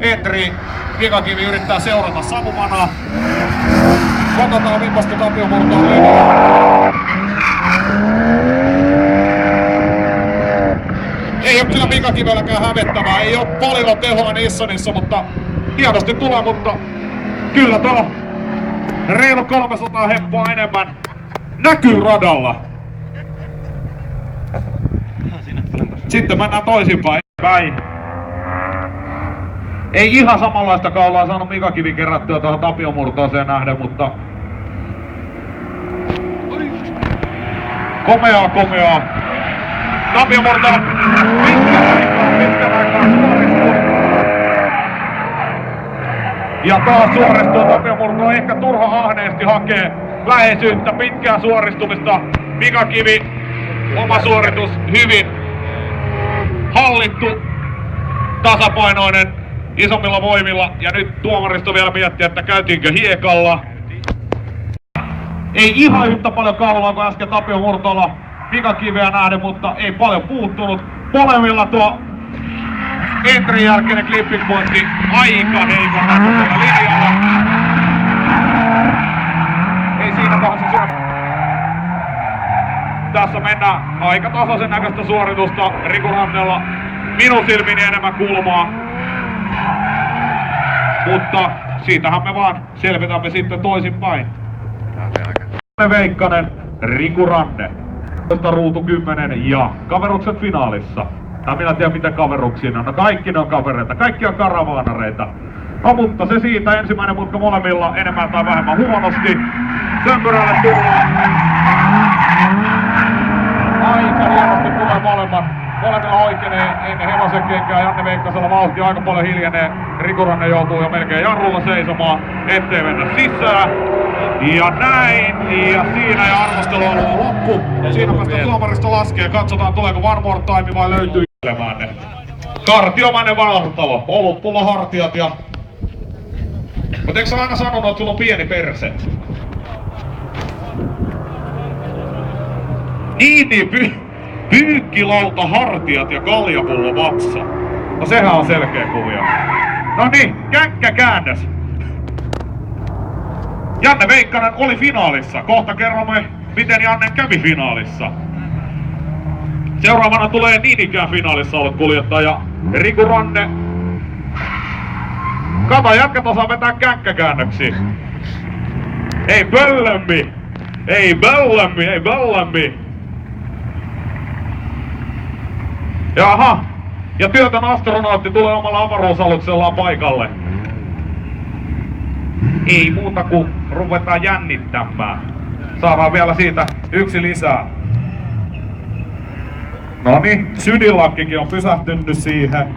Entri Mikakivi yrittää seurata Samumanaa. Katsotaan millaista Tapio murtaa linjaa. Ei oo kyllä Mikakivelläkään hävettävää, ei oo paljon tehoa Nissonissa, mutta hienosti tulee, mutta kyllä tuo reilu 300 heppoa enemmän näkyy radalla. Sitten mennään toisinpäin. Ei ihan samanlaista kaulaa saanut Mikakivi kerättyä tuohon Tapio murtooseen nähden, mutta komeaa. Tapio murtaa pitkän aikaa suoristuu. Ja taas suoristuu. Tapio murtaa ehkä turha ahneesti hakee läheisyyttä, pitkää suoristumista. Mikakivi, oma suoritus hyvin hallittu, tasapainoinen, isommilla voimilla. Ja nyt tuomaristo vielä miettii, että käytiinkö hiekalla. Ei ihan yhtä paljon kaulaa kuin äsken Tapio murtolla Mikakiveä nähden, mutta ei paljon puuttunut. Molemmilla tuo entrin jälkeinen clipping pointti aika heikon näköisellä linjalla. Ei siinä kohdassa tässä mennään aika tasaisen näköistä suoritusta Riku Rannella. Minun silmini enemmän kulmaa. Mutta siitähän me vaan selvitämme sitten toisinpäin. Veikkanen, Riku Ranne. Ruutu 10 ja kaverukset finaalissa. Minä tiedän mitä kaveruksia on. No kaikki ne on kavereita, kaikki on karavaanareita. No mutta se siitä, ensimmäinen mutka molemmilla enemmän tai vähemmän huonosti. Sömpyrälle tullaan. Aika hienosti tulee molemmat. Molemmilla oikeenee ennen hevosen kenkää. Janne Veikkasella vauhti aika paljon hiljenee. Riku Ranne joutuu jo melkein jarrulla seisomaan, ettei mennä sisään. Ja näin, ja siinä ja arvostelu on loppu. Siinä päästä tuomaristo laskee, katsotaan tuleeko one more time vai löytyy ne. Kartiomainen Vanhatalo, olutpulla hartiat ja... Mut eikö sä aina sanonut, että sulla on pieni perse? Niin, pyykkilauta, hartiat ja kaljapullo vatsa. No sehän on selkeä kuvia. No niin, känkkäkäännös. Janne Veikkanen oli finaalissa. Kohta kerromme, miten Janne kävi finaalissa. Seuraavana tulee niin ikään finaalissa ollut kuljettaja Riku Ranne. Kato, jätkät osaa vetää känkkäkäännöksiä. Ei böllemmi! Ei böllemmi! Jaha, ja työtön astronautti tulee omalla avaruusaluksellaan paikalle. Ei muuta kuin ruvetaan jännittämään. Saadaan vielä siitä yksi lisää. Noniin, Sydilakkikin on pysähtynyt siihen.